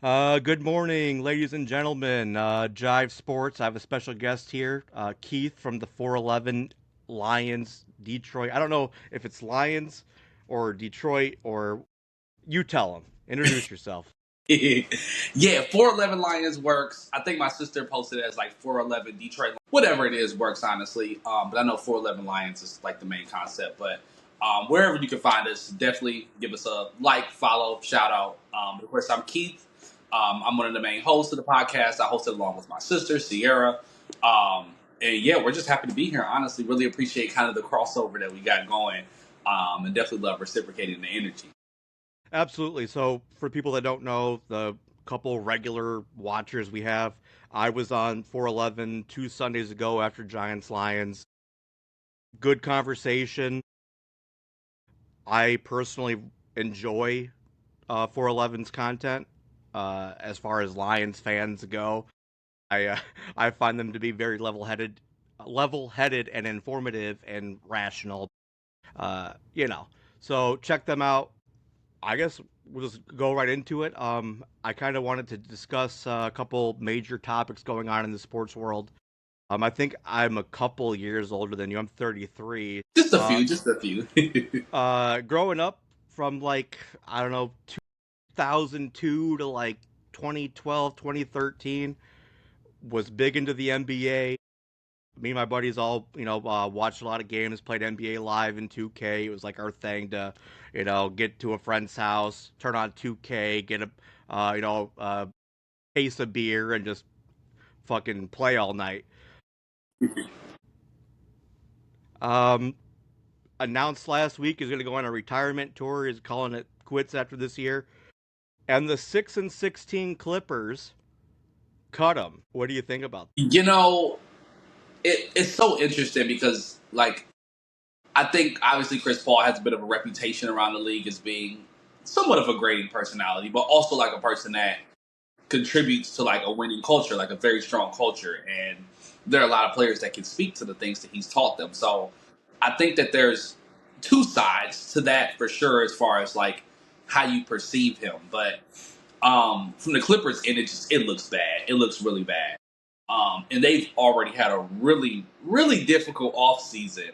Good morning, ladies and gentlemen. Jive Sports. I have a special guest here, Keith from the 411 Lions, Detroit. I don't know if it's Lions or Detroit or you tell them. Introduce yourself. Yeah, 411 Lions works. I think my sister posted it as like 411 Detroit. Whatever it is works, honestly. But I know 411 Lions is like the main concept. But wherever you can find us, definitely give us a like, follow, shout out. Of course, I'm Keith. I'm one of the main hosts of the podcast. I host it along with my sister, Sierra. And yeah, we're just happy to be here. Honestly, really appreciate kind of the crossover that we got going. And definitely love reciprocating the energy. Absolutely. So, for people that don't know, the couple regular watchers we have, I was on 411 2 Sundays ago after Giants Lions. Good conversation. I personally enjoy 411's content. As far as Lions fans go, I I find them to be very level-headed and informative and rational. You know, so check them out. I guess we'll just go right into it. I kind of wanted to discuss a couple major topics going on in the sports world. I think I'm a couple years older than you. I'm 33. Just a Uh, few, just a few. Growing up from like I don't know 2002 to like 2012, 2013, was big into the NBA. Me and my buddies all, watched a lot of games, played NBA Live in 2K. It was like our thing to, get to a friend's house, turn on 2K, get a case of beer, and just fucking play all night. Um, Announced last week is going to go on a retirement tour. He's calling it quits after this year. And the 6-16 Clippers cut him. What do you think about You know, it's so interesting because, like, I think obviously Chris Paul has a bit of a reputation around the league as being somewhat of a grating personality, but also like a person that contributes to like a winning culture, like a very strong culture. And there are a lot of players that can speak to the things that he's taught them. So I think that there's two sides to that for sure, as far as like how you perceive him. But from the Clippers end, it looks bad. It looks really bad. And they've already had a really, really difficult off season.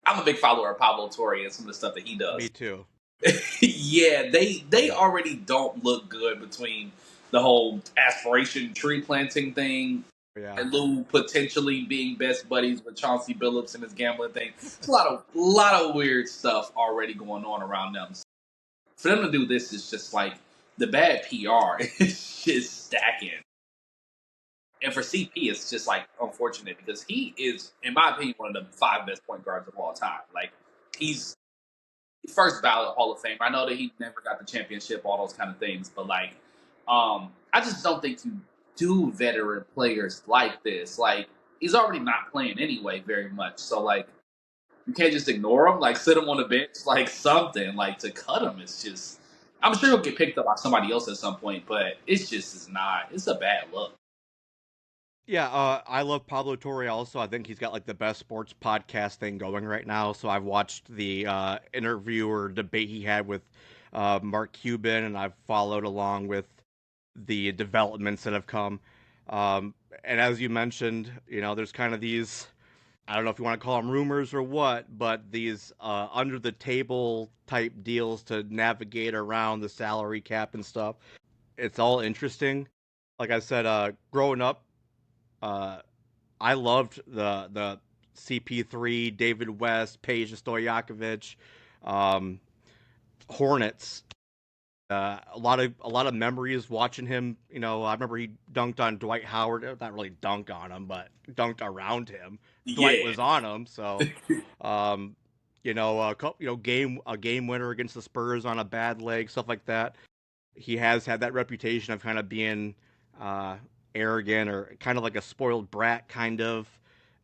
I'm a big follower of Pablo Torre and some of the stuff that he it? Me does. too. Yeah, they already don't look good between the whole aspiration tree planting thing Yeah. and Lou potentially being best buddies with Chauncey Billups and his gambling thing. It's a lot of weird stuff already going on around them. For them to do this is just like the bad PR is just stacking. And for CP, it's just like unfortunate because he is, in my opinion, one of the five best point guards of all time. Like he's first ballot Hall of Fame. I know that he never got the championship, all those kind of things, but like, I just don't think you do veteran players like this. Like he's already not playing anyway very much, so like you can't just ignore him. Like sit him on the bench, like something. Like to cut him, it's just. I'm sure he'll get picked up by somebody else at some point, but it's just is not. It's a bad look. Yeah, I love Pablo Torre also. I think he's got like the best sports podcast thing going right now. So I've watched the interview or debate he had with Mark Cuban, and I've followed along with the developments that have come. And as you mentioned, there's kind of these, I don't know if you want to call them rumors or what, but these under the table type deals to navigate around the salary cap and stuff. It's all interesting. Like I said, growing up, uh, I loved the CP3, David West, Peja Stojakovic, um, Hornets. A lot of memories watching him. I remember he dunked on Dwight Howard. Not really dunked on him, but dunked around him. Dwight Yeah, was on him, so um, a game winner against the Spurs on a bad leg, stuff like that. He has had that reputation of kind of being uh, arrogant or kind of like a spoiled brat kind of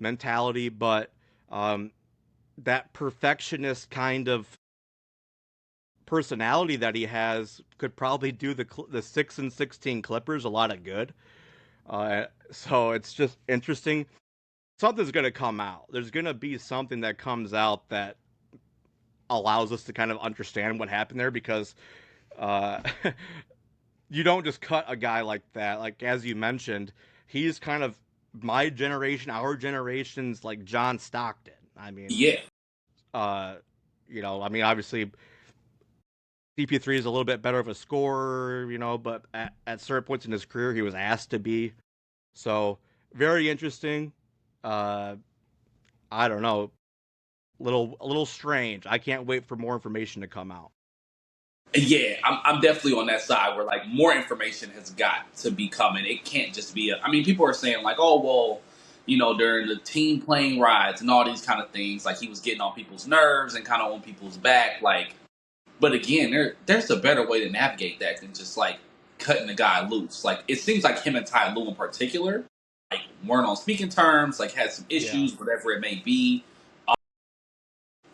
mentality, but um, that perfectionist kind of personality that he has could probably do the 6-16 Clippers a lot of good. So it's just interesting. Something's going to come out. There's going to be something that comes out that allows us to kind of understand what happened there because uh, you don't just cut a guy like that. Like as you mentioned, he's kind of my generation, our generation's like John Stockton. I mean, Yeah, uh, I mean, obviously CP3 is a little bit better of a scorer, but at certain points in his career, he was asked to be. So very interesting. Uh, I don't know, a little strange. I can't wait for more information to come out. yeah, I'm definitely on that side where like more information has got to be coming. It can't just be a. I mean, people are saying like, oh well, during the team plane rides and all these kind of things, like he was getting on people's nerves and kind of on people's back, like. But again, there's a better way to navigate that than just like cutting the guy loose. Like it seems like him and Ty Lue in particular, like weren't on speaking terms, like had some Yeah. issues, whatever it may be.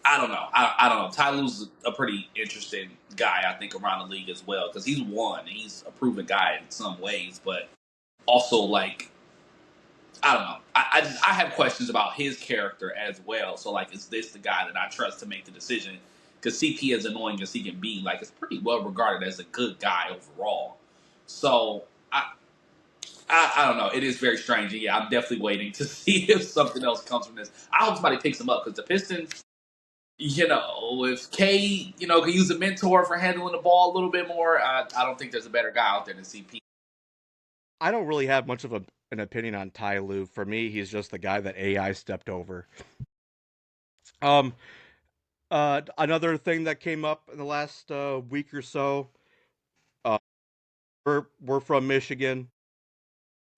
I don't know. I don't know. Ty Lue's a pretty interesting guy, I think, around the league as well because he's won. He's a proven guy in some ways, but also like I don't know. I have questions about his character as well. So like, is this the guy that I trust to make the decision? Because CP, as annoying as he can be, like it's pretty well regarded as a good guy overall. So I don't know. It is very strange. And yeah, I'm definitely waiting to see if something else comes from this. I hope somebody picks him up because the Pistons, if K, can use a mentor for handling the ball a little bit more, I don't think there's a better guy out there than CP. I don't really have much of an opinion on Ty Lue. For me, he's just the guy that AI stepped over. Um, Another thing that came up in the last week or so. Uh, we're from Michigan,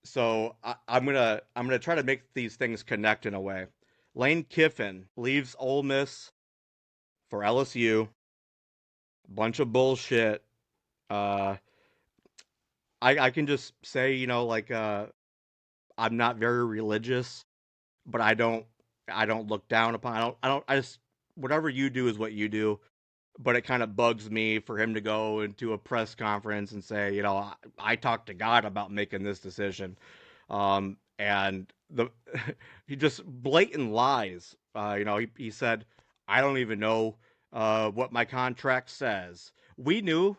so I'm gonna try to make these things connect in a way. Lane Kiffin leaves Ole Miss for LSU. Bunch of bullshit. Uh, I can just say, like I'm not very religious, but I don't look down upon. I just whatever you do is what you do. But it kind of bugs me for him to go into a press conference and say, I talked to God about making this decision, and the he just blatant lies. He said, I don't even know what my contract says. We knew,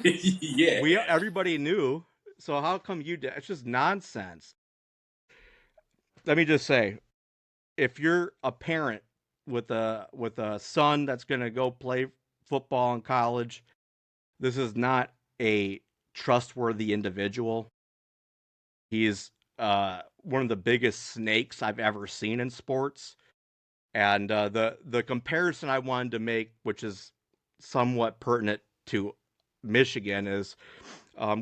we Yeah. everybody knew. So how come you did? It's just nonsense. Let me just say, if you're a parent with a son that's going to go play football in college, this is not a trustworthy individual. He's one of the biggest snakes I've ever seen in sports. And the comparison I wanted to make, which is somewhat pertinent to Michigan, is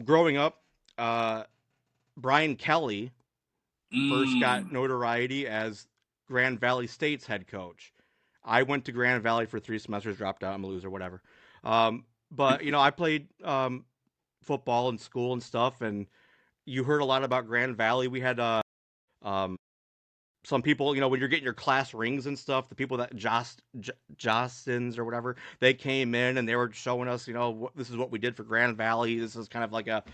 growing up. Uh, Brian Kelly first got Mm. notoriety as Grand Valley State's head coach. I went to Grand Valley for 3 semesters, dropped out. I'm a loser, whatever. But I played football in school and stuff, and you heard a lot about Grand Valley. We had um, some people, when you're getting your class rings and stuff, the people that Jostins or whatever, they came in and they were showing us, this is what we did for Grand Valley. This is kind of like a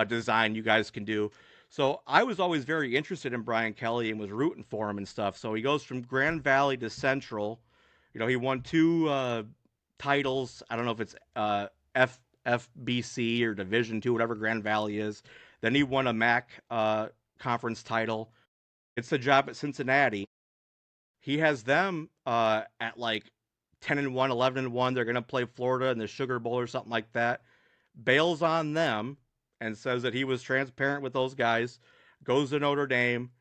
design you guys can do. So I was always very interested in Brian Kelly and was rooting for him and stuff. So he goes from Grand Valley to Central. He won two titles. I don't know if it's FBC or Division Two, whatever Grand Valley is. Then he won a MAC conference title. It's the job at Cincinnati. He has them at like 10-1, 11-1. They're gonna play Florida in the Sugar Bowl or something like that. Bails on them and says that he was transparent with those guys. Goes to Notre Dame.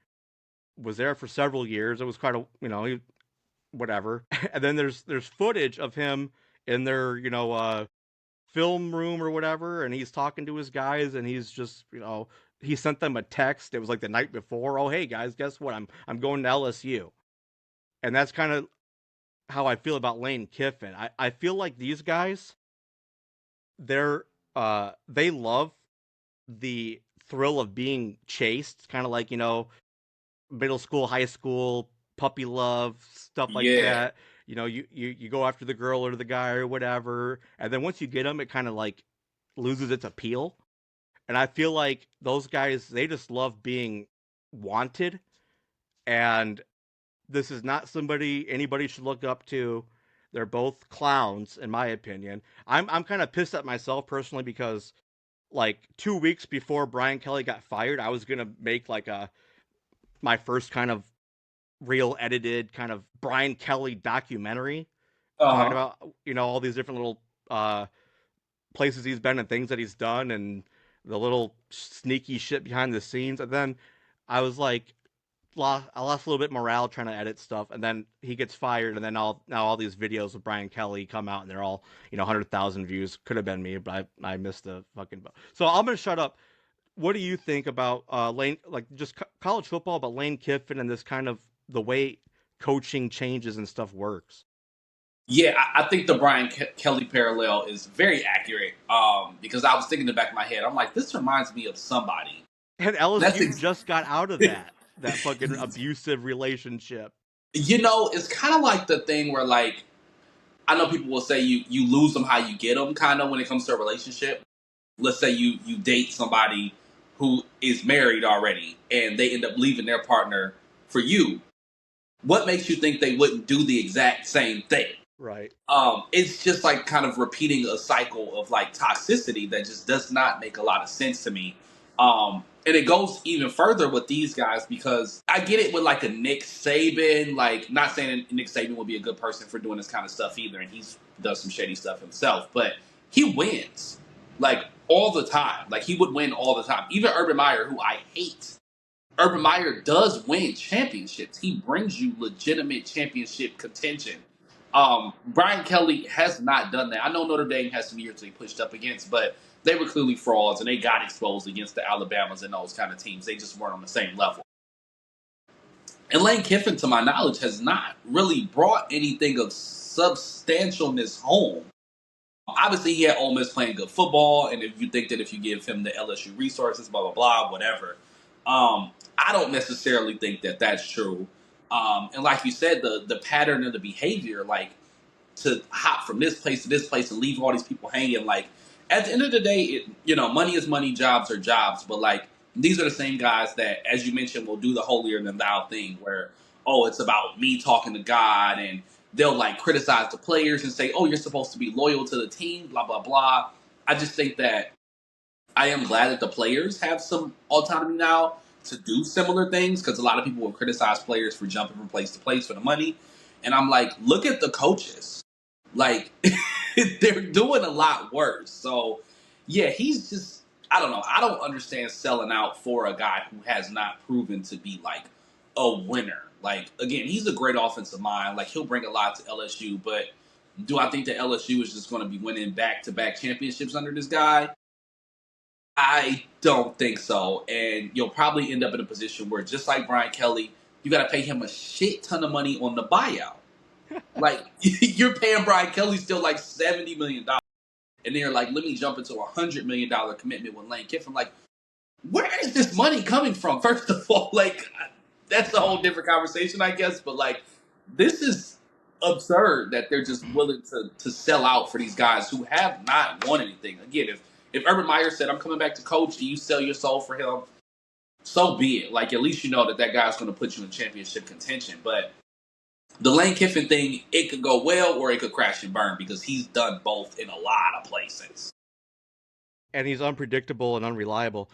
Was there for several years. It was quite a whatever. And then there's footage of him in their film room or whatever, and he's talking to his guys, and he's just he sent them a text. It was like the night before. Oh hey guys, guess what? I'm going to LSU, and that's kind of how I feel about Lane Kiffin. I feel like these guys, they love the thrill of being chased, kind of like middle school, high school, puppy love, stuff like Yeah. that. You go after the girl or the guy or whatever, and then once you get them, it kind of like loses its appeal. And I feel like those guys, they just love being wanted, and this is not somebody anybody should look up to. They're both clowns, in my opinion. I'm kind of pissed at myself personally because like 2 weeks before Brian Kelly got fired, I was gonna make like a my first kind of real edited kind of Brian Kelly documentary talking Uh-huh. about all these different little uh places he's been and things that he's done and the little sneaky shit behind the scenes. And then I was like, I lost a little bit morale trying to edit stuff, and then he gets fired, and then now all these videos of Brian Kelly come out, and they're all 100,000 views. Could have been me, but I missed the fucking boat. So I'm gonna shut up. What do you think about Lane, like just college football, but Lane Kiffin and this kind of the way coaching changes and stuff works? Yeah, I think the Brian Kelly parallel is very accurate. Because I was thinking in the back of my head, I'm like, this reminds me of somebody. And That's LSU ex- just got out of that fucking abusive relationship. it's kind of like the thing where like I know people will say you lose them how you get them, kind of when it comes to a relationship. Let's say you date somebody who is married already, and they end up leaving their partner for you. What makes you think they wouldn't do the exact same thing? Right. It's just like kind of repeating a cycle of like toxicity that just does not make a lot of sense to me. And it goes even further with these guys because I get it with like a Nick Saban, like not saying Nick Saban would be a good person for doing this kind of stuff either, and he's does some shady stuff himself, but he wins like all the time. Like he would win all the time. Even Urban Meyer, who I hate, Urban Meyer does win championships. He brings you legitimate championship contention. Brian Kelly has not done that. I know Notre Dame has some years they pushed up against, but they were clearly frauds and they got exposed against the Alabamas and those kind of teams. They just weren't on the same level. And Lane Kiffin, to my knowledge, has not really brought anything of substantialness home. Obviously, he had Ole Miss playing good football, and if you think that if you give him the LSU resources, blah blah blah, whatever. I don't necessarily think that that's true. And like you said, the pattern of the behavior, like to hop from this place to this place and leave all these people hanging. Like at the end of the day, money is money, jobs are jobs. But like these are the same guys that, as you mentioned, will do the holier than thou thing, where it's about me talking to God, and they'll like criticize the players and say, oh, you're supposed to be loyal to the team, blah blah blah. I just think that I am glad that the players have some autonomy now to do similar things because a lot of people will criticize players for jumping from place to place for the money. And I'm like, look at the coaches. Like, they're doing a lot worse. So, yeah, he's just, I don't know. I don't understand selling out for a guy who has not proven to be like a winner. Like, again, he's a great offensive mind. Like, he'll bring a lot to LSU. But do I think that LSU is just going to be winning back to back championships under this guy? I don't think so. And you'll probably end up in a position where, just like Brian Kelly, you got to pay him a shit ton of money on the buyout. Like, you're paying Brian Kelly still like $70 million. And they're like, let me jump into $100 million commitment with Lane Kiffin. Like, where is this money coming from? First of all, like, that's a whole different conversation, I guess. But, like, this is absurd that they're just willing to sell out for these guys who have not won anything. Again, if Urban Meyer said, I'm coming back to coach, do you sell your soul for him? So be it. Like, at least you know that guy's going to put you in championship contention. But the Lane Kiffin thing, it could go well or it could crash and burn because he's done both in a lot of places. And he's unpredictable and unreliable.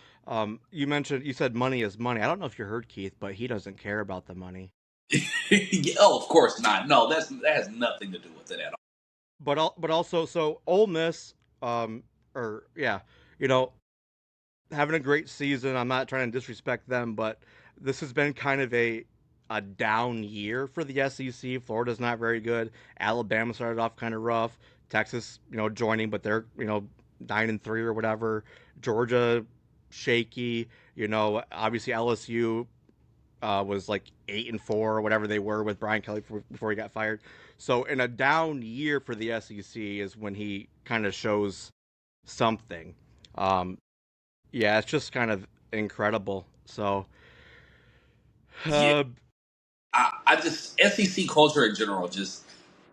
You said money is money. I don't know if you heard Keith, but he doesn't care about the money. Yeah, oh, of course not. No, that has nothing to do with it at all. But also, so Ole Miss, or yeah, you know, having a great season. I'm not trying to disrespect them, but this has been kind of a down year for the SEC. Florida's not very good. Alabama started off kind of rough. Texas, joining, but they're 9-3 or whatever. Georgia, shaky. Obviously LSU was like 8-4 or whatever they were with Brian Kelly before he got fired. So in a down year for the SEC is when he kind of shows something. Um, yeah, it's just kind of incredible. So, Yeah, uh, I just SEC culture in general. Just,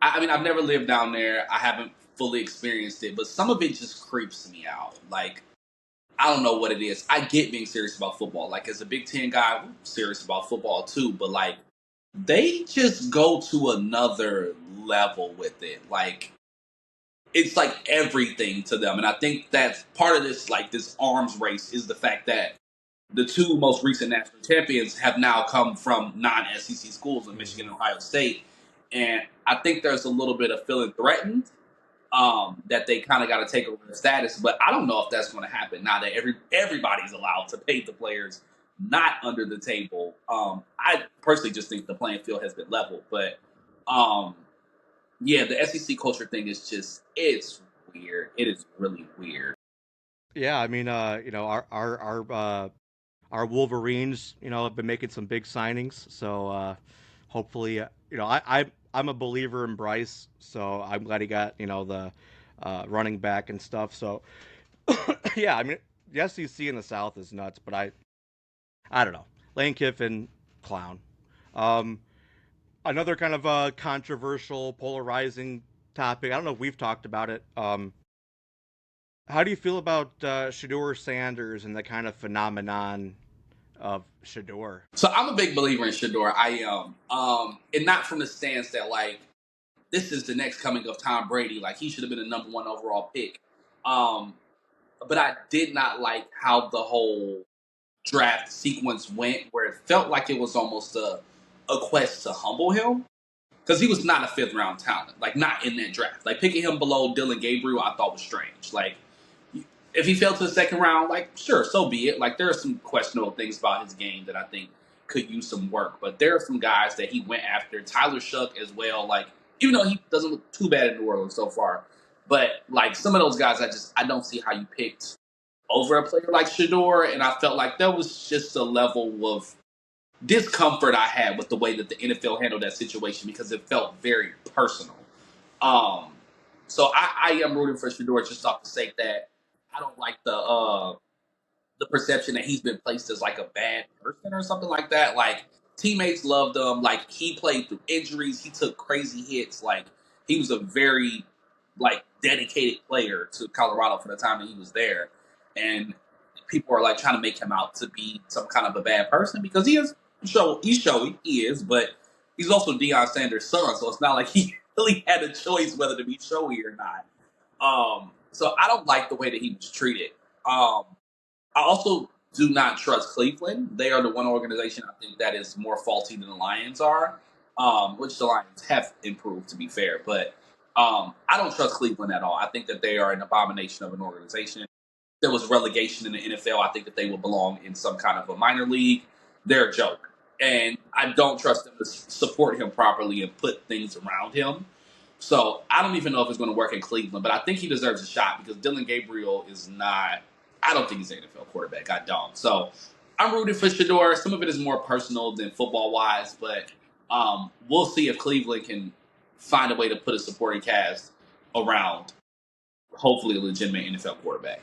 I mean, I've never lived down there. I haven't fully experienced it, but some of it just creeps me out. Like, I don't know what it is. I get being serious about football. Like, as a Big Ten guy, I'm serious about football too. But like, they just go to another level with it. Like it's like everything to them, and I think that's part of this. Like this arms race is the fact that the two most recent national champions have now come from non-SEC schools in Michigan Hmm. and Ohio State, and I think there's a little bit of feeling threatened that they kind of got to take over the status. But I don't know if that's going to happen now that everybody's allowed to pay the players not under the table. I personally just think the playing field has been leveled, but um, yeah, the SEC culture thing is just it's weird. It is really weird. Yeah, I mean, our Wolverines, have been making some big signings. So hopefully, I'm a believer in Bryce, so I'm glad he got the running back and stuff. So yeah, I mean, the SEC in the South is nuts, but I don't know. Lane Kiffin, clown. Um, Another kind of controversial, polarizing topic. I don't know if we've talked about it. How do you feel about Shedeur Sanders and the kind of phenomenon of Shedeur? So I'm a big believer in Shedeur. I am, and not from the stance that like this is the next coming of Tom Brady. Like he should have been a number one overall pick. Um, but I did not like how the whole draft sequence went, where it felt like it was almost a quest to humble him because he was not a fifth round talent, like not in that draft. Like picking him below Dylan Gabriel, I thought was strange. Like if he fell to the second round, like sure, so be it. Like there are some questionable things about his game that I think could use some work, but there are some guys that he went after. Tyler Shuck as well. Like even though he doesn't look too bad in New Orleans so far, but like some of those guys, I don't see how you picked over a player like Shedeur, and I felt like that was just a level of discomfort I had with the way that the NFL handled that situation because it felt very personal. Um, so I am rooting for Shedeur just off the sake that I don't like the perception that he's been placed as like a bad person or something like that. Like teammates loved him. Like he played through injuries. He took crazy hits. Like he was a very like dedicated player to Colorado for the time that he was there. And people are like trying to make him out to be some kind of a bad person because he is he's showy, he is, but he's also Deion Sanders' son, so it's not like he really had a choice whether to be showy or not. So I don't like the way that he was treated. I also do not trust Cleveland. They are the one organization I think that is more faulty than the Lions are, which the Lions have improved, to be fair. But I don't trust Cleveland at all. I think that they are an abomination of an organization. If there was relegation in the NFL, I think that they would belong in some kind of a minor league. They're a joke. And I don't trust them to support him properly and put things around him. So I don't even know if it's going to work in Cleveland, but I think he deserves a shot because Dylan Gabriel is not. I don't think he's an NFL quarterback. I don't. So I'm rooting for Shedeur. Some of it is more personal than football wise, but we'll see if Cleveland can find a way to put a supporting cast around hopefully a legitimate NFL quarterback.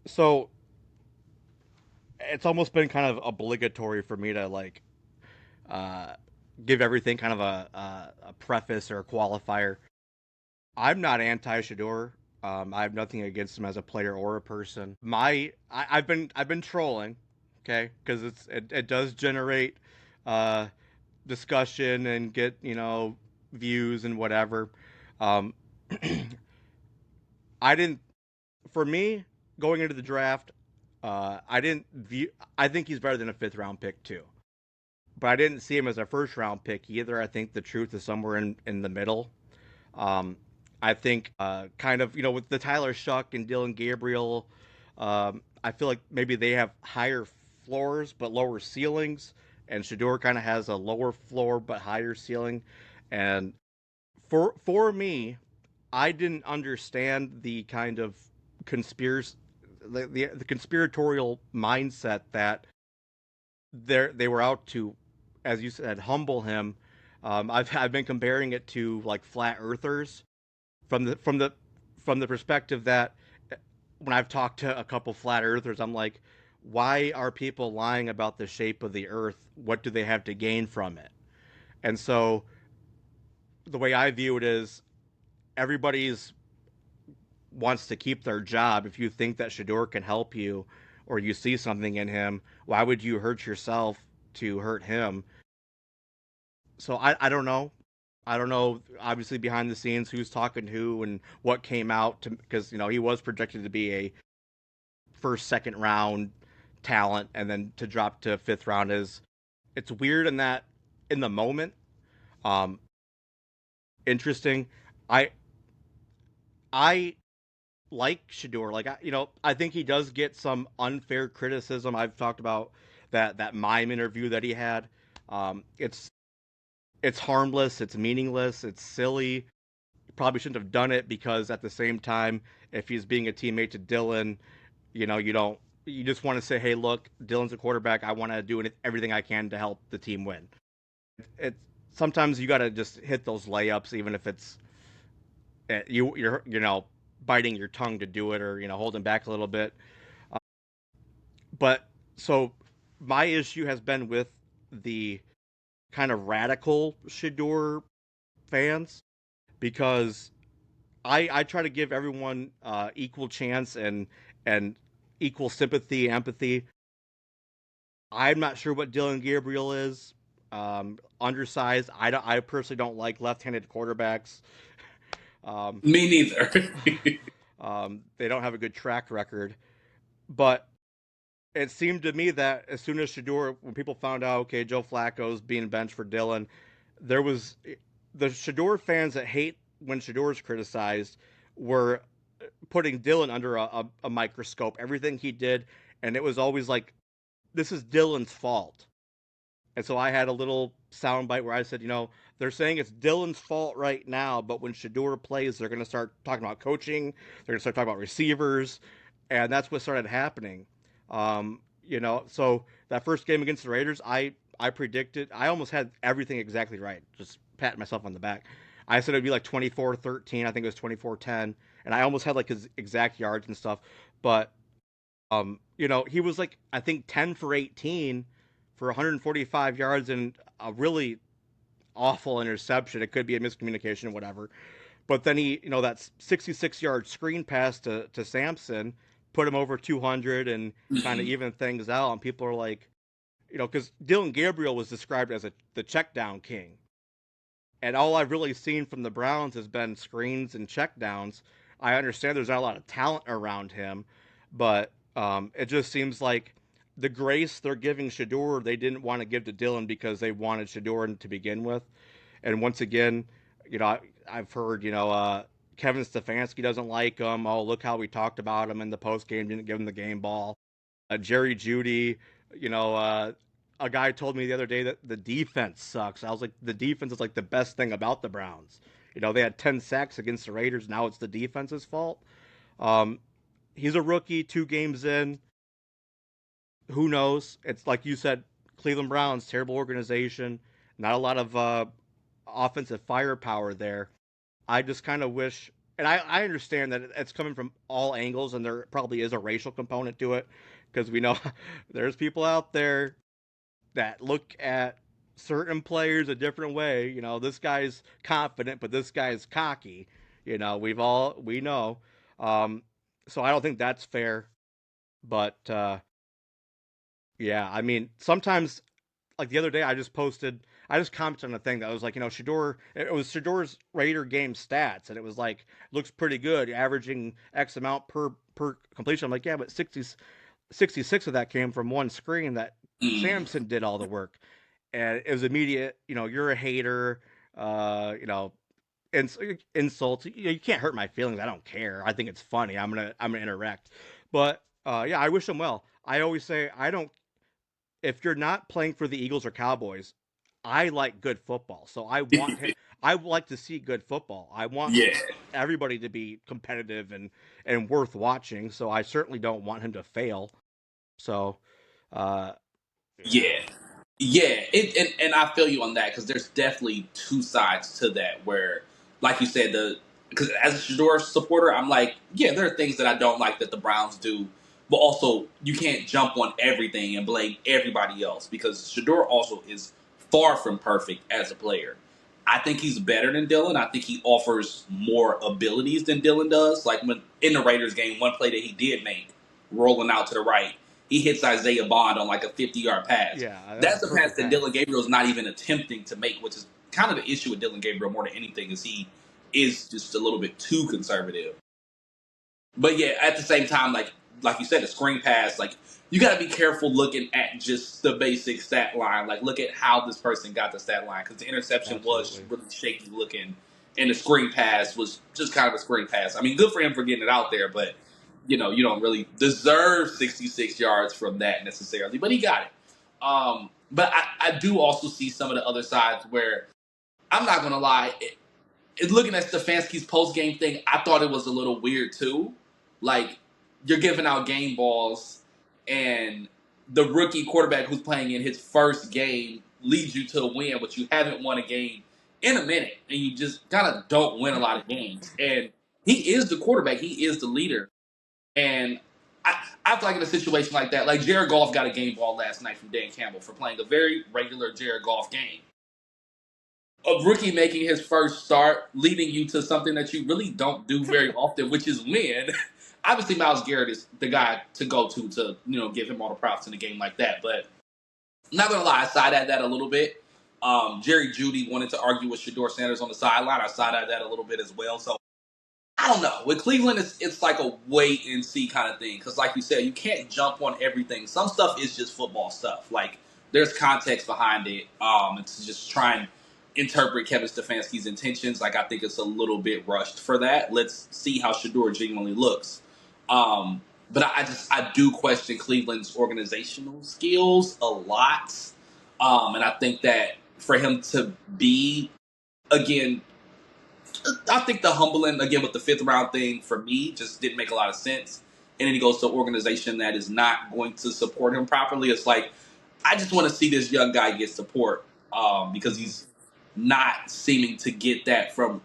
So it's almost been kind of obligatory for me to like uh, give everything kind of a preface or a qualifier. I'm not anti Shador. I have nothing against him as a player or a person. I've been trolling, okay, because it does generate uh, discussion and get views and whatever. Um, I didn't. For me, going into the draft, I didn't view. I think he's better than a fifth round pick too, but I didn't see him as a first round pick either. I think the truth is somewhere in the middle. Um, I think kind of with the Tyler Shuck and Dylan Gabriel, I feel like maybe they have higher floors but lower ceilings, and Shador kind of has a lower floor but higher ceiling. And for me, I didn't understand the kind of conspiracy, the conspiratorial mindset that they were out to, as you said, humble him. I've been comparing it to like flat earthers from the perspective that when I've talked to a couple flat earthers, I'm like, why are people lying about the shape of the earth? What do they have to gain from it? And so the way I view it is everybody's wants to keep their job. If you think that Shador can help you or you see something in him, why would you hurt yourself to hurt him? So I don't know. I don't know. Obviously, behind the scenes, who's talking to who and what came out to because he was projected to be a first, second round talent, and then to drop to fifth round is it's weird in that in the moment. Um, Interesting. I I like Shedeur. Like I think he does get some unfair criticism. I've talked about that mime interview that he had. It's harmless. It's meaningless. It's silly. Probably shouldn't have done it because at the same time, if he's being a teammate to Dylan, you don't. You just want to say, hey, look, Dylan's a quarterback. I want to do everything I can to help the team win. It sometimes you got to just hit those layups, even if it's you're biting your tongue to do it or holding back a little bit. But so my issue has been with the kind of radical Shedeur fans because I try to give everyone equal chance and equal sympathy, empathy. I'm not sure what Dylan Gabriel is. Undersized. I personally don't like left-handed quarterbacks. Um, Me neither. they don't have a good track record, but it seemed to me that as soon as Shedeur, when people found out, okay, Joe Flacco's being benched for Dylan, there was the Shedeur fans that hate when Shedeur's criticized were putting Dylan under a microscope. Everything he did, and it was always like, this is Dylan's fault. And so I had a little soundbite where I said, they're saying it's Dylan's fault right now, but when Shedeur plays, they're going to start talking about coaching. They're going to start talking about receivers, and that's what started happening. So that first game against the Raiders, I predicted. I almost had everything exactly right. Just patting myself on the back. I said it'd be like 24-13. I think it was 24-10, and I almost had like his exact yards and stuff. But he was like I think 10 for 18 for 145 yards and a really awful interception. It could be a miscommunication, whatever. But then that 66-yard screen pass to Sampson put him over 200 and kind of even things out. And people are like, because Dylan Gabriel was described as the check down king. And all I've really seen from the Browns has been screens and check downs. I understand there's not a lot of talent around him, but it just seems like the grace they're giving Shedeur, they didn't want to give to Dylan because they wanted Shedeur to begin with. And once again, I've heard, Kevin Stefanski doesn't like him. Oh, look how we talked about him in the post game, didn't give him the game ball. Jerry Judy, you know, uh, a guy told me the other day that the defense sucks. I was like, the defense is like the best thing about the Browns. They had 10 sacks against the Raiders. Now it's the defense's fault. Um, he's a rookie, 2 games in. Who knows? It's like you said, Cleveland Browns, terrible organization, not a lot of offensive firepower there. I just kind of wish, and I understand that it's coming from all angles, and there probably is a racial component to it because we know there's people out there that look at certain players a different way. This guy's confident, but this guy's cocky. We know. Um, so I don't think that's fair. But yeah, I mean, sometimes like the other day, I just commented on a thing that was like, Shedeur, it was Shedeur's Raider game stats, and it was like, looks pretty good, averaging X amount per completion. I'm like, yeah, but 66 of that came from one screen that Mm. Samson did all the work. And it was immediate, you're a hater, you know, ins- insults. You can't hurt my feelings. I don't care. I think it's funny. I'm gonna interact. But yeah, I wish him well. I always say I don't if you're not playing for the Eagles or Cowboys, I like good football. So I like to see good football. I want Yeah. everybody to be competitive and worth watching. So I certainly don't want him to fail. So uh yeah. Yeah. Yeah, and I feel you on that because there's definitely two sides to that. Where, like you said, because as a Shador supporter, I'm like, yeah, there are things that I don't like that the Browns do, but also you can't jump on everything and blame everybody else because Shador also is far from perfect as a player. I think he's better than Dylan. I think he offers more abilities than Dylan does. Like when in the Raiders game, one play that he did make, rolling out to the right. he hits Isaiah Bond on like a 50-yard pass. Yeah, that's a That's a pass perfect that pass. Dylan Gabriel's not even attempting to make, which is kind of the issue with Dylan Gabriel more than anything, is he is just a little bit too conservative. But yeah, at the same time, like you said, the screen pass, like you got to be careful looking at just the basic stat line. Like look at how this person got the stat line, because the interception was Absolutely. really shaky looking, and the screen pass was just kind of a screen pass. I mean, good for him for getting it out there, but you don't really deserve 66 yards from that necessarily. But he got it. But I do also see some of the other sides where I'm not gonna lie. Looking at Stefanski's post game thing, I thought it was a little weird too. Like you're giving out game balls, and the rookie quarterback who's playing in his first game leads you to a win, but you haven't won a game in a minute, and you just kind of don't win a lot of games. And he is the quarterback, he is the leader, and I feel like in a situation like that, like Jared Goff got a game ball last night from Dan Campbell for playing a very regular Jared Goff game. A rookie making his first start, leading you to something that you really don't do very often, which is win. Obviously, Myles Garrett is the guy to go to give him all the props in a game like that. But I'm not gonna lie, I side at that a little bit. Jerry Jeudy wanted to argue with Shedeur Sanders on the sideline. I side at that a little bit as well. So I don't know. With Cleveland, it's like a wait and see kind of thing. Because, like you said, you can't jump on everything. Some stuff is just football stuff. Like there's context behind it. It's just try and interpret Kevin Stefanski's intentions. Like I think it's a little bit rushed for that. Let's see how Shedeur genuinely looks. But I do question Cleveland's organizational skills a lot. And I think that for him to be again I think the humbling again with the fifth round thing for me just didn't make a lot of sense. And then he goes to an organization that is not going to support him properly. It's like I just want to see this young guy get support because Mm-hmm. he's not seeming to get that from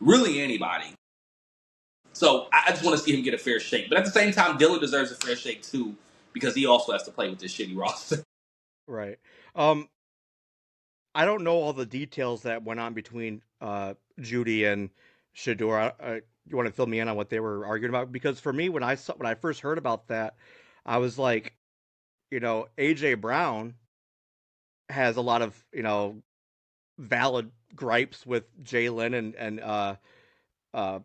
really anybody. So I just want to see him get a fair shake. But at the same time, Dylan deserves a fair shake too because he also has to play with this shitty roster. Right. I don't know all the details that went on between Judy and Shedeur. You want to fill me in on what they were arguing about? Because for me, when I first heard about that, I was like, AJ Brown has a lot of valid gripes with Jalen and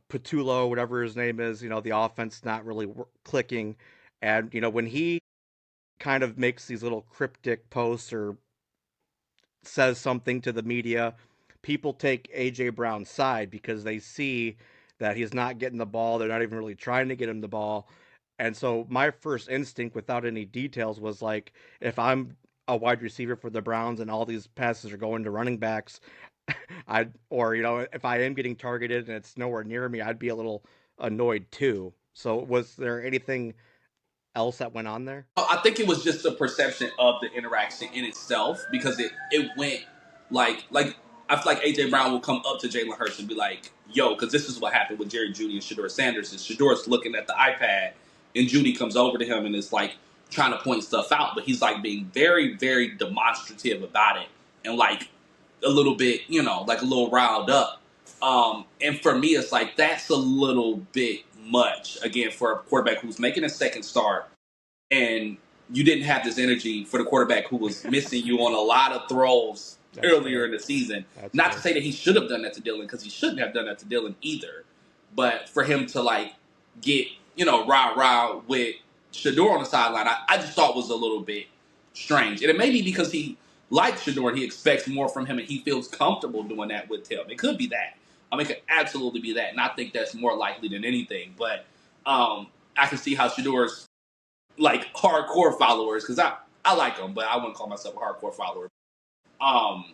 Patullo, whatever his name is. The offense not really clicking, and when he kind of makes these little cryptic posts or says something to the media, people take AJ Brown's side because they see that he's not getting the ball. They're not even really trying to get him the ball. And so my first instinct, without any details, was like, if I'm a wide receiver for the Browns and all these passes are going to running backs, or if I am getting targeted and it's nowhere near me, I'd be a little annoyed too. So was there anything else that went on there? I think it was just the perception of the interaction in itself because it went like I feel like AJ Brown will come up to Jalen Hurts and be like, "Yo," because this is what happened with Jerry Jeudy and Shedeur Sanders. Is Shedor's looking at the iPad and Jeudy comes over to him and is like trying to point stuff out, but he's like being very very demonstrative about it and like a little bit like a little riled up. And for me, it's like that's a little bit much again for a quarterback who's making a second start and you didn't have this energy for the quarterback who was missing you on a lot of throws That's earlier fair. in the season. That's Not to fair. say that he should have done that to Dylan because he shouldn't have done that to Dylan either. But for him to like get rah rah with Shedeur on the sideline, I just thought was a little bit strange. And it may be because he likes Shedeur and he expects more from him and he feels comfortable doing that with him. It could be that. I mean, it could absolutely be that. And I think that's more likely than anything. But I can see how Shedeur's like hardcore followers because I like them, but I wouldn't call myself a hardcore follower. Um,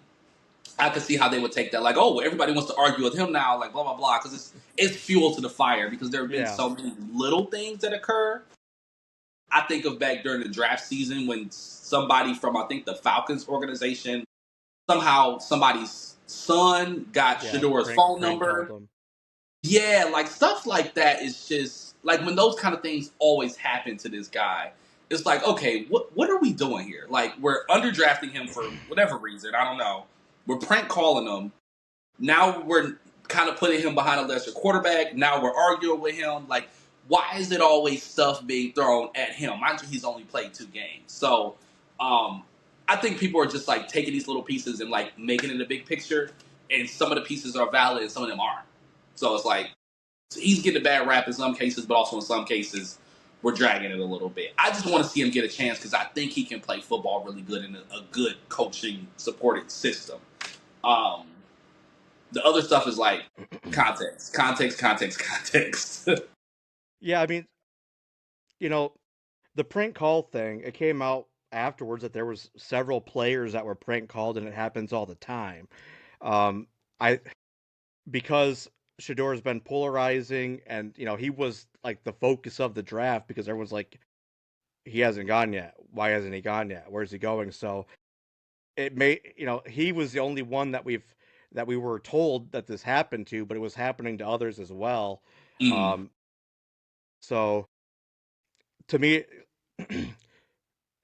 I could see how they would take that, like, oh, well, everybody wants to argue with him now, like blah blah blah, because it's fuel to the fire because there have been Yeah. so many little things that occur. I think of back during the draft season when somebody from I think the Falcons organization somehow somebody's son got Yeah. Shedeur's phone Crank called number. him. Yeah, like stuff like that is just like when those kind of things always happen to this guy. It's like, okay, what are we doing here? Like we're underdrafting him for whatever reason. I don't know. We're prank calling him. Now we're kind of putting him behind a lesser quarterback. Now we're arguing with him. Like, why is it always stuff being thrown at him? Mind you, he's only played 2 games. So I think people are just like taking these little pieces and like making it a big picture. And some of the pieces are valid and some of them aren't. So it's like he's getting a bad rap in some cases, but also in some cases, we're dragging it a little bit. I just want to see him get a chance because I think he can play football really good in a good coaching supported system. Um, the other stuff is like context. Yeah, I mean, you know, the prank call thing, it came out afterwards that there was several players that were prank called, and it happens all the time. Um, I because Shedeur has been polarizing, and he was like the focus of the draft because everyone's like, he hasn't gone yet. Why hasn't he gone yet? Where's he going? So it may, he was the only one that we were told that this happened to, but it was happening to others as well. Mm. Um, so to me,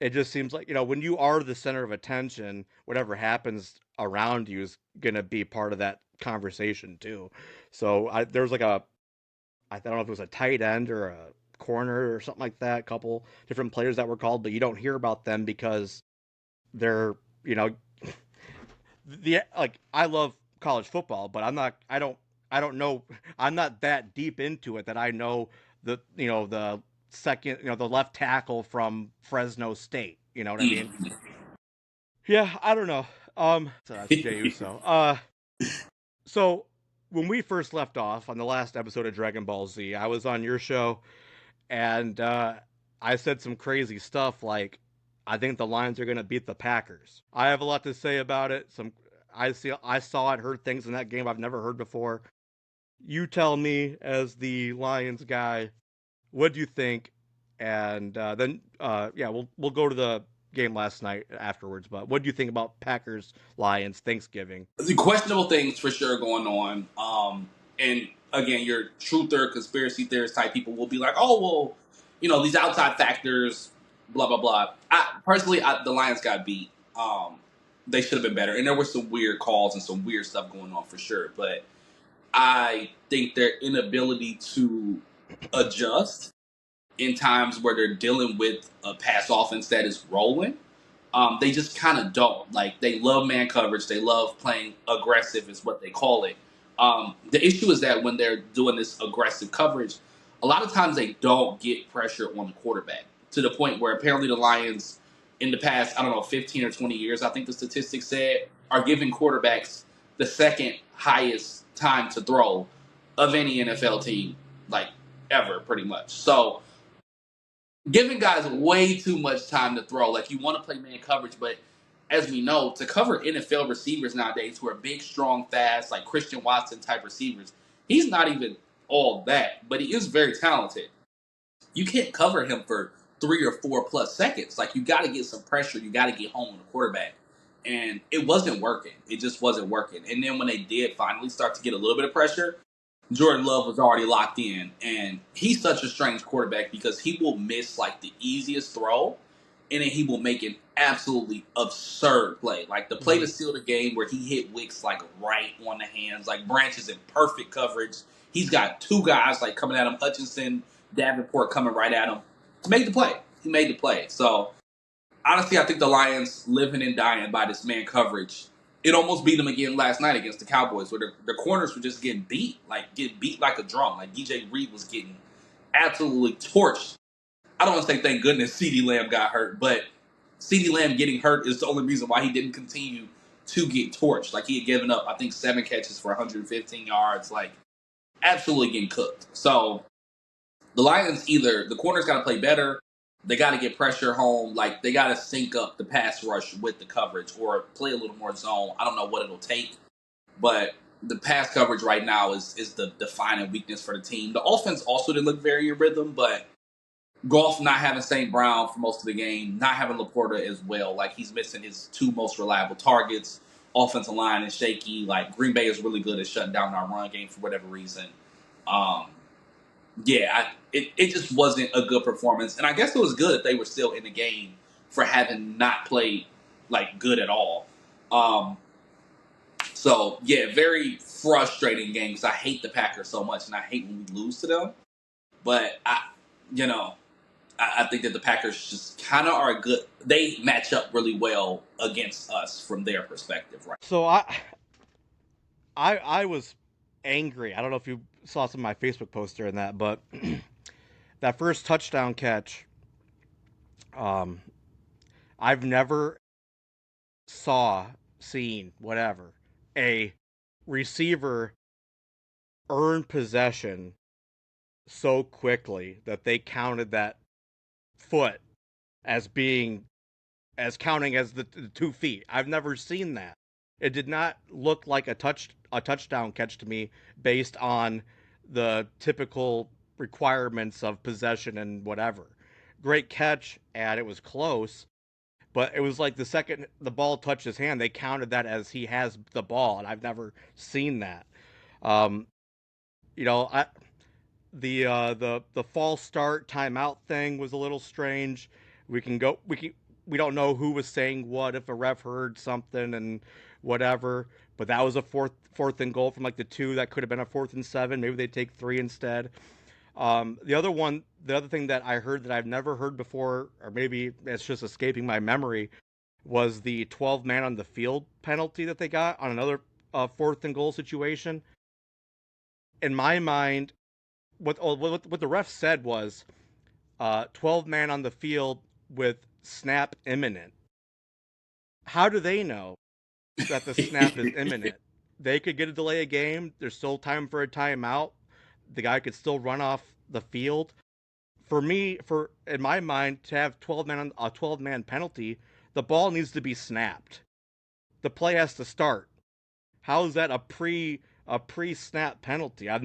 it just seems like, when you are the center of attention, whatever happens around you is gonna be part of that conversation too. So there's like I don't know if it was a tight end or a corner or something like that, a couple different players that were called, but you don't hear about them because they're, you know, the like I love college football, but I don't know I'm not that deep into it that I know the second, the left tackle from Fresno State. You know what I mean? Mm. Yeah, I don't know. So that's Jey Uso. So when we first left off on the last episode of Dragon Ball Z, I was on your show and I said some crazy stuff like I think the Lions are going to beat the Packers. I have a lot to say about it. I saw it, heard things in that game I've never heard before. You tell me, as the Lions guy, what do you think? And then yeah, we'll go to the game last night afterwards. But what do you think about Packers Lions Thanksgiving? The questionable things for sure going on. And again, your truther, conspiracy theorist type people will be like, oh, well, these outside factors, blah, blah, blah. The Lions got beat. They should have been better. And there were some weird calls and some weird stuff going on for sure. But I think their inability to adjust in times where they're dealing with a pass offense that is rolling, they just kind of don't. Like, they love man coverage. They love playing aggressive, is what they call it. The issue is that when they're doing this aggressive coverage, a lot of times they don't get pressure on the quarterback to the point where apparently the Lions, in the past, I don't know, 15 or 20 years, I think the statistics said, are giving quarterbacks the second highest time to throw of any NFL team, like, ever, pretty much. So, giving guys way too much time to throw. Like, you want to play man coverage, but as we know, to cover NFL receivers nowadays who are big, strong, fast, like Christian Watson type receivers, he's not even all that, but he is very talented. You can't cover him for 3 or 4 plus seconds. Like, you got to get some pressure. You got to get home on the quarterback. And it wasn't working. It just wasn't working. And then when they did finally start to get a little bit of pressure, Jordan Love was already locked in, and he's such a strange quarterback because he will miss like the easiest throw, and then he will make an absolutely absurd play, like the play Mm-hmm. to seal the game where he hit Wicks like right on the hands, like Branch is in perfect coverage. He's got 2 guys like coming at him, Hutchinson, Davenport coming right at him. He made the play. He made the play. So honestly, I think the Lions living and dying by this man coverage. It almost beat them again last night against the Cowboys, where the corners were just getting beat like a drum. Like DJ Reed was getting absolutely torched. I don't want to say thank goodness CeeDee Lamb got hurt, but CeeDee Lamb getting hurt is the only reason why he didn't continue to get torched. Like, he had given up, I think, 7 catches for 115 yards. Like, absolutely getting cooked. So the Lions, either the corners got to play better, they got to get pressure home, like they got to sync up the pass rush with the coverage or play a little more zone. I don't know what it'll take, but the pass coverage right now is the defining weakness for the team. The offense also didn't look very in rhythm, but Goff not having St. Brown for most of the game, not having Laporta as well, like he's missing his 2 most reliable targets. Offensive line is shaky. Like, Green Bay is really good at shutting down our run game for whatever reason. Um, yeah, it just wasn't a good performance. And I guess it was good that they were still in the game for having not played, like, good at all. Um, so, yeah, very frustrating game because I hate the Packers so much and I hate when we lose to them. But you know, I think that the Packers just kind of are good. They match up really well against us from their perspective, right? So I was angry. I don't know if you saw some of my Facebook posts during that, but that first touchdown catch, um, I've never seen whatever a receiver earn possession so quickly that they counted that foot as being as counting as the 2 feet. I've never seen that. It did not look like a touchdown catch to me based on the typical requirements of possession and whatever. Great catch, and it was close, but it was like the second the ball touched his hand, they counted that as he has the ball, and I've never seen that. Um, you know, I, the false start timeout thing was a little strange. We don't know who was saying what, if a ref heard something and whatever. But that was a fourth and goal from like the two. That could have been a 4th and 7. Maybe they take three instead. The other thing that I heard that I've never heard before, or maybe it's just escaping my memory, was the 12 man on the field penalty that they got on another 4th and goal situation. In my mind, what the ref said was 12 man on the field with snap imminent. How do they know that the snap is imminent? They could get a delay of game. There's still time for a timeout. The guy could still run off the field. For me, for in my mind, to have 12 man on a 12 man penalty, the ball needs to be snapped. The play has to start. How is that a pre snap penalty? I don't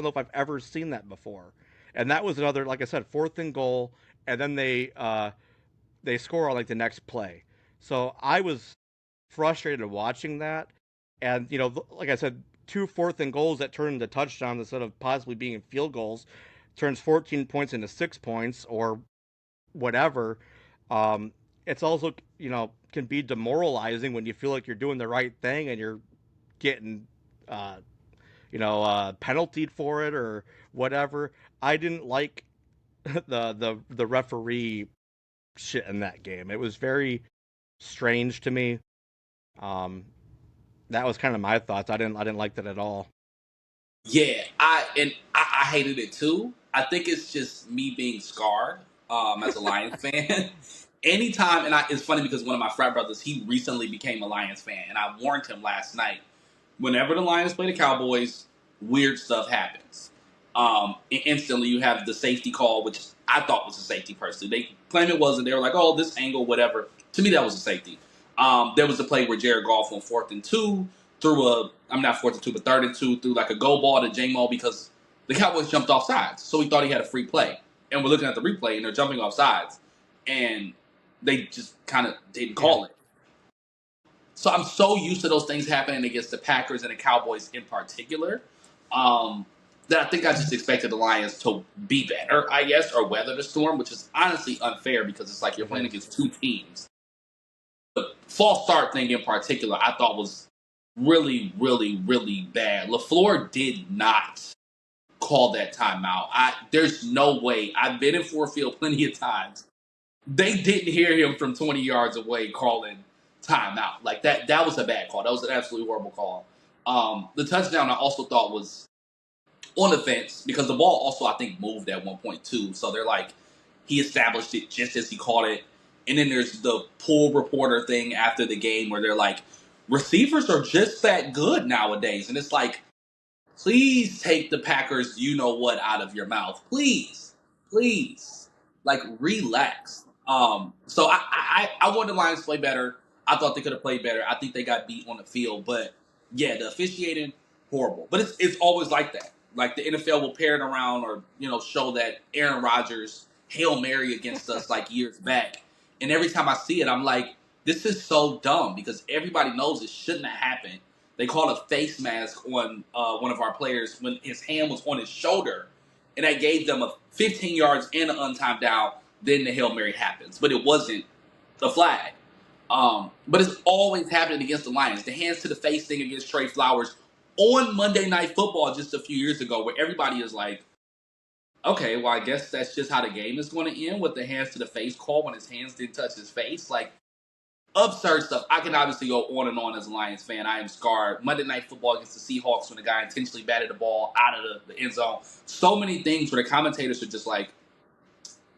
know if I've ever seen that before. And that was another, like I said, 4th and goal, and then they score on like the next play. So I was frustrated watching that, and like I said, 2 4th and goals that turn into touchdowns instead of possibly being field goals turns 14 points into 6 points or whatever. Um, it's also can be demoralizing when you feel like you're doing the right thing and you're getting uh, penaltied for it or whatever. I didn't like the referee shit in that game. It was very strange to me. Um, that was kind of my thoughts. I didn't like that at all. Yeah, I hated it too. I think it's just me being scarred as a Lions fan. Anytime, it's funny because one of my frat brothers, he recently became a Lions fan, and I warned him last night. Whenever the Lions play the Cowboys, weird stuff happens. And instantly you have the safety call, which I thought was a safety personally. They claim it wasn't. They were like, "Oh, this angle, whatever." To me, that was a safety. There was a play where Jared Goff on 4th and 2 threw I'm not 4th and 2, but 3rd and 2 threw like a go ball to J-Mo because the Cowboys jumped off sides. So he thought he had a free play. And we're looking at the replay and they're jumping off sides. And they just kind of didn't Yeah, call it. So I'm so used to those things happening against the Packers and the Cowboys in particular, um, that I think I just expected the Lions to be better, I guess, or weather the storm, which is honestly unfair because it's like you're it playing is. against two teams. The false start thing in particular, I thought was really, really, really bad. LaFleur did not call that timeout. There's no way. I've been in Ford Field plenty of times. They didn't hear him from 20 yards away calling timeout. Like that was a bad call. That was an absolutely horrible call. The touchdown I also thought was on the fence because the ball also I think moved at one point too. So they're like he established it just as he caught it. And then there's the pool reporter thing after the game where they're like, receivers are just that good nowadays. And it's like, please take the Packers, you know what, out of your mouth. Please. Please. Like, relax. So I wanted the Lions to play better. I thought they could have played better. I think they got beat on the field. But yeah, the officiating, horrible. But it's always like that. Like the NFL will pair it around or, show that Aaron Rodgers Hail Mary against us like years back. And every time I see it, I'm like, this is so dumb because everybody knows it shouldn't have happened. They called a face mask on one of our players when his hand was on his shoulder, and that gave them a 15 yards and an untimed down. Then the Hail Mary happens, but it wasn't the flag. But it's always happening against the Lions. The hands to the face thing against Trey Flowers on Monday Night Football just a few years ago, where everybody is like, Okay, well, I guess that's just how the game is going to end with the hands to the face call when his hands didn't touch his face. Like, absurd stuff. I can obviously go on and on as a Lions fan. I am scarred. Monday Night Football against the Seahawks when the guy intentionally batted the ball out of the end zone. So many things where the commentators are just like,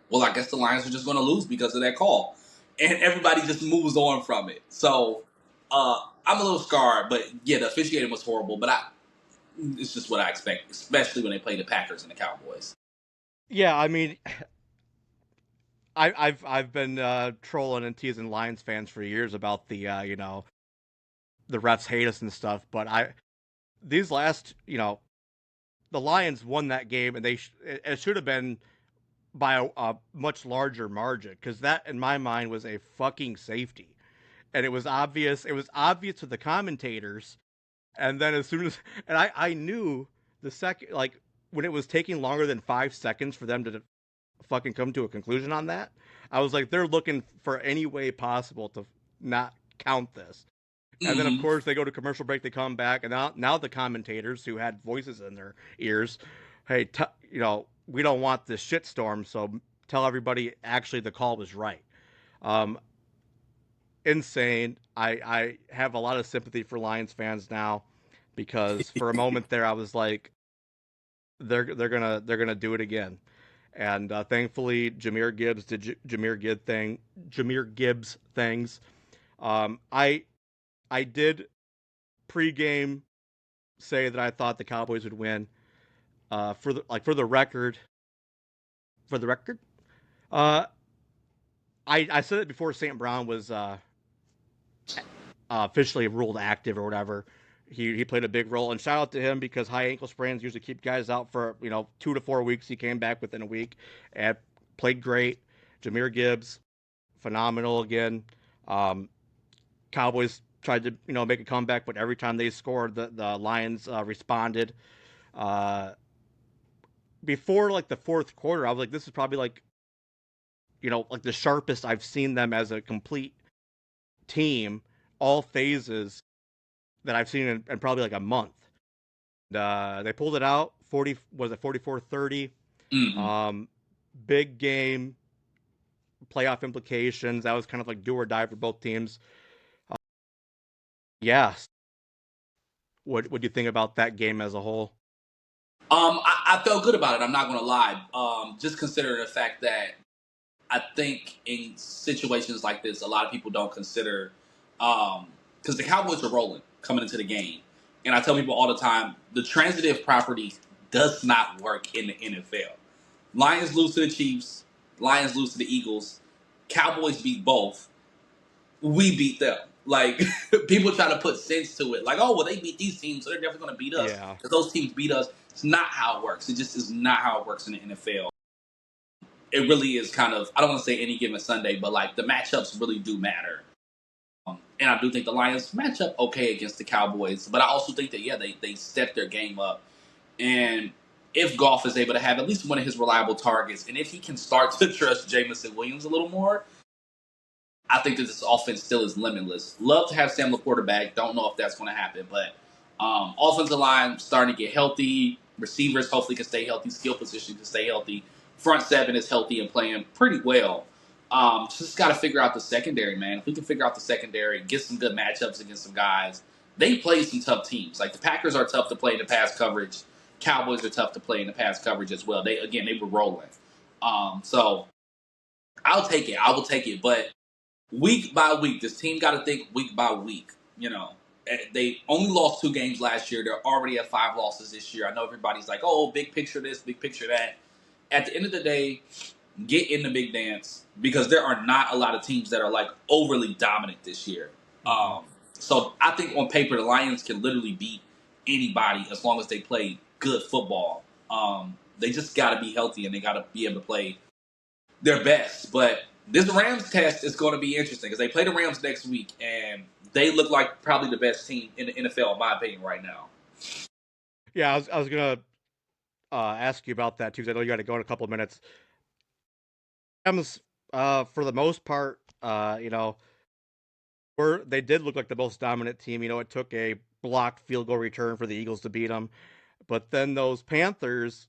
well, I guess the Lions are just going to lose because of that call. And everybody just moves on from it. So I'm a little scarred, but yeah, the officiating was horrible. But it's just what I expect, especially when they play the Packers and the Cowboys. Yeah, I mean, I've been trolling and teasing Lions fans for years about the the refs hate us and stuff, but I these last the Lions won that game, and it should have been by a much larger margin, because that in my mind was a fucking safety, and it was obvious. It was obvious to the commentators, and then as soon as and I knew the second, like, when it was taking longer than 5 seconds for them to fucking come to a conclusion on that, I was like, they're looking for any way possible to not count this. And then, of Mm-hmm. course, they go to commercial break. They come back, and now the commentators who had voices in their ears, hey, we don't want this shitstorm, so tell everybody actually the call was right. Um, Insane. I have a lot of sympathy for Lions fans now, because for a moment there I was like, they're gonna do it again. And thankfully, Jameer Gibbs things. I did pregame say that I thought the Cowboys would win. For the record, for the record, uh, I said it before St. Brown was officially ruled active or whatever. He played a big role, and shout out to him, because high ankle sprains usually keep guys out for 2 to 4 weeks. He came back within a week and played great. Jameer Gibbs, phenomenal again. Um, Cowboys tried to make a comeback, but every time they scored, the Lions responded. Uh, Before like the fourth quarter, I was like, this is probably like like the sharpest I've seen them as a complete team, all phases, that I've seen in probably like a month. They pulled it out. 40 was it 44-30. Mm-hmm. Um, Big game, playoff implications. That was kind of like do or die for both teams. Yes. What do you think about that game as a whole? I felt good about it. I'm not going to lie. Just considering the fact that I think in situations like this, a lot of people don't consider because the Cowboys are rolling coming into the game, and I tell people all the time the transitive property does not work in the NFL. Lions lose to the Chiefs, Lions lose to the Eagles, Cowboys beat both. We beat them. Like people try to put sense to it, like, oh well, they beat these teams, so they're definitely going to beat us Yeah. because those teams beat us. It's not how it works. It just is not how it works in the NFL. It really is kind of, I don't want to say any given Sunday, but like the matchups really do matter. And I do think the Lions match up okay against the Cowboys, but I also think that, yeah, they stepped their game up. And if Goff is able to have at least one of his reliable targets, and if he can start to trust Jamison Williams a little more, I think that this offense still is limitless. Love to have Sam Laporta back. Don't know if that's going to happen, but offensive line starting to get healthy. Receivers hopefully can stay healthy. Skill position can stay healthy. Front seven is healthy and playing pretty well. Just got to figure out the secondary, man. If we can figure out the secondary, get some good matchups against some guys. They play some tough teams. Like the Packers are tough to play in the pass coverage. Cowboys are tough to play in the pass coverage as well. They were rolling. So I'll take it. I will take it, but week by week, this team got to think week by week. They only lost 2 games last year. They're already at 5 losses this year. I know everybody's like, "Oh, big picture this, big picture that." At the end of the day, get in the big dance because there are not a lot of teams that are like overly dominant this year. Mm-hmm. So I think on paper, the Lions can literally beat anybody as long as they play good football. They just got to be healthy and they got to be able to play their best. But this Rams test is going to be interesting because they play the Rams next week, and they look like probably the best team in the NFL, in my opinion, right now. Yeah, I was gonna ask you about that too, because I know you got to go in a couple of minutes. Rams, for the most part, they did look like the most dominant team. It took a blocked field goal return for the Eagles to beat them, but then those Panthers,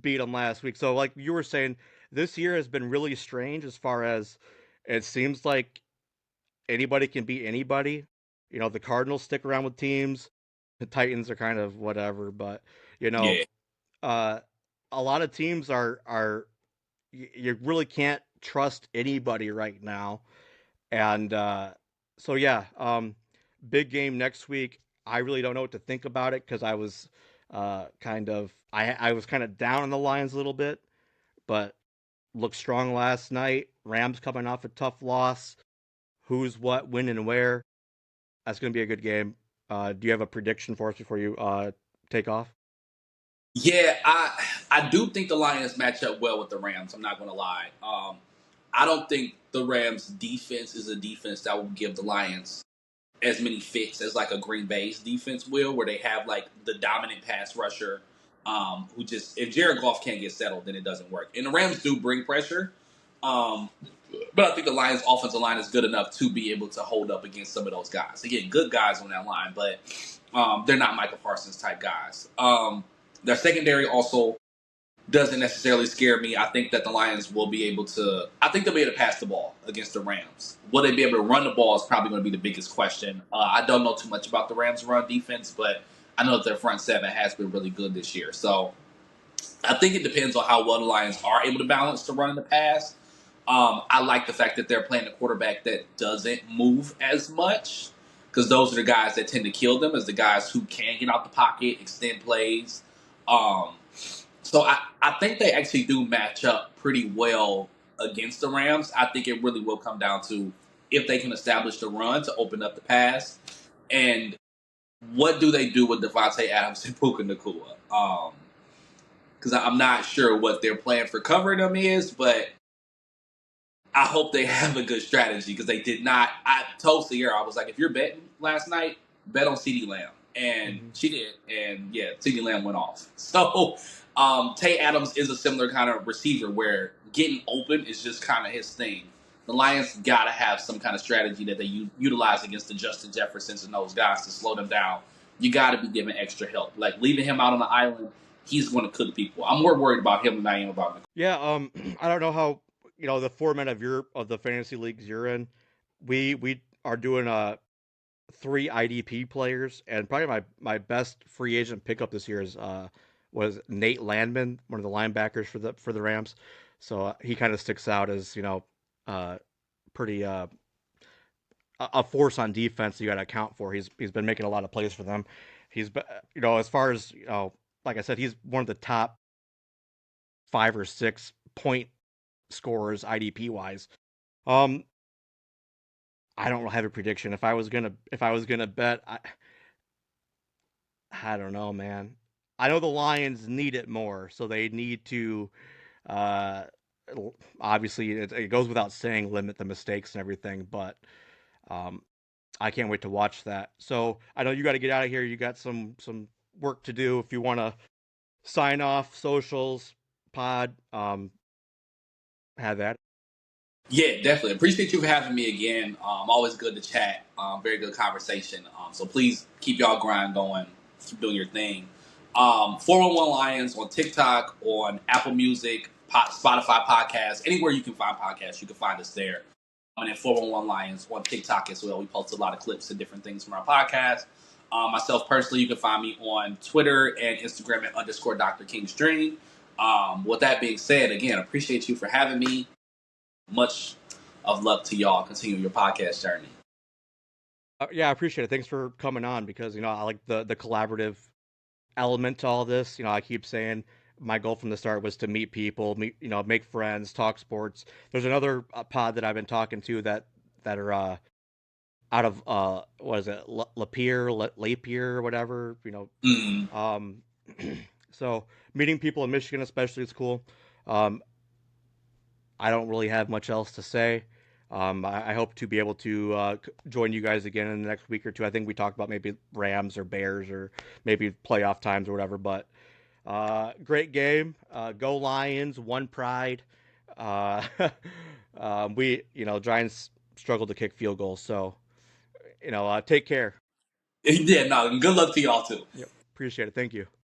beat them last week. So like you were saying, this year has been really strange as far as it seems like anybody can beat anybody. The Cardinals stick around with teams. The Titans are kind of whatever, but you know, Yeah. uh, a lot of teams are you really can't trust anybody right now. And so yeah, big game next week. I really don't know what to think about it because I was I was kind of down on the Lions a little bit, but looked strong last night. Rams coming off a tough loss. Who's what, when, and where? That's going to be a good game. Do you have a prediction for us before you take off? Yeah, I do think the Lions match up well with the Rams. I'm not going to lie. I don't think the Rams defense is a defense that will give the Lions as many fits as like a Green Bay's defense will, where they have like the dominant pass rusher, who just if Jared Goff can't get settled, then it doesn't work. And the Rams do bring pressure, um, but I think the Lions' offensive line is good enough to be able to hold up against some of those guys. Again, good guys on that line, but they're not Michael Parsons type guys. Their secondary also doesn't necessarily scare me. I think that the Lions will be able to. I think they'll be able to pass the ball against the Rams. Will they be able to run the ball is probably going to be the biggest question. I don't know too much about the Rams' run defense, but I know that their front seven has been really good this year. So I think it depends on how well the Lions are able to balance the run and the pass. I like the fact that they're playing a quarterback that doesn't move as much because those are the guys that tend to kill them, as the guys who can get out the pocket, extend plays. Um, so I think they actually do match up pretty well against the Rams. I think it really will come down to if they can establish the run to open up the pass, and what do they do with Devontae Adams and Puka Nakua. Because I'm not sure what their plan for covering them is, but I hope they have a good strategy because they did not. I told Sierra, I was like, if you're betting last night, bet on CD Lamb. And Mm-hmm. she did. And yeah, CD Lamb went off. So Tay Adams is a similar kind of receiver where getting open is just kind of his thing. The Lions got to have some kind of strategy that they utilize against the Justin Jeffersons and those guys to slow them down. You got to be giving extra help. Like leaving him out on the island, he's going to cook people. I'm more worried about him than I am about Nicole. Yeah, I don't know how the format of the fantasy leagues you're in. We are doing 3 IDP players, and probably my best free agent pickup this year is was Nate Landman, one of the linebackers for the Rams. So he kind of sticks out as uh, pretty a force on defense you got to account for. He's been making a lot of plays for them. He's been, as far as like I said, he's one of the top 5 or 6 point scorers IDP wise. Um, I don't have a prediction. If I was gonna bet, I don't know, man. I know the Lions need it more, so they need to uh obviously it goes without saying limit the mistakes and everything, but um I can't wait to watch that. So I know you got to get out of here. You got some work to do. If you want to sign off, socials, pod, have that. Yeah, definitely. Appreciate you for having me again. Always good to chat. Very good conversation. So please keep y'all grind going. Keep doing your thing. 411 Lions on TikTok, on Apple Music, Spotify podcasts, anywhere you can find podcasts, you can find us there. And then 411 Lions on TikTok as well. We post a lot of clips and different things from our podcast. Myself personally, you can find me on Twitter and Instagram at _ Dr. King's Dream. With that being said, again, appreciate you for having me. Much of luck to y'all continue your podcast journey. Yeah, I appreciate it. Thanks for coming on because I like the collaborative element to all this. I keep saying my goal from the start was to meet people, make friends, talk sports. There's another pod that I've been talking to that are out of what is it, Lapeer, or whatever. Mm. Um, so meeting people in Michigan, especially, is cool. Um, I don't really have much else to say. I hope to be able to join you guys again in the next week or two. I think we talked about maybe Rams or Bears or maybe playoff times or whatever. But great game. Go Lions. One pride. Uh, Giants struggled to kick field goals. So, take care. Yeah, no, good luck to y'all too. Yep. Appreciate it. Thank you.